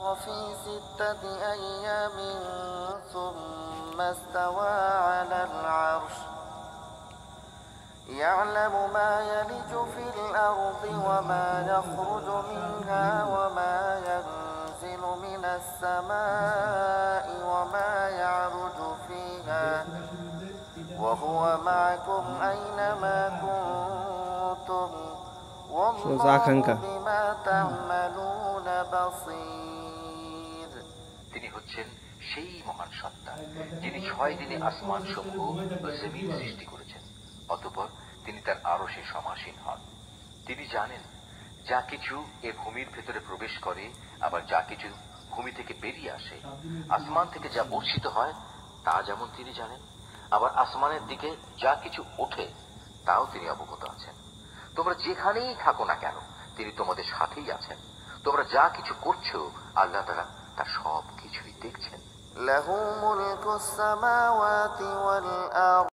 وفي 6 أيام ثم استوى على العرش يعلم ما يلج في الأرض وما يخرج منها وما ينزل من السماء وما يعرج فيها وهو معكم أينما كنتم والله بما تعملون بصير। তিনি হচ্ছেন সেই মহান সত্তা যিনি 6 দিনে আসমান সমূহ ও জমিন সৃষ্টি করেছেন, অতঃপর তিনি তার আরশে সমাসীন হন। তিনি জানেন যা কিছু এ ভূমির ভেতরে প্রবেশ করে, আবার যা কিছু ভূমি থেকে বেরিয়ে আসে। আসমান থেকে যা বর্ষিত হয় তা যেমন তিনি জানেন, আবার আসমানের দিকে যা কিছু ওঠে তাও তিনি অবগত আছেন। তোমরা যেখানেই থাকো না কেন তিনি তোমাদের সাথেই আছেন। তোমরা যা কিছু করছো আল্লাহ তাআলা তার সব কিছুই দেখছেন। লাহু মুলকুস সামাওয়াতি ওয়াল আরদ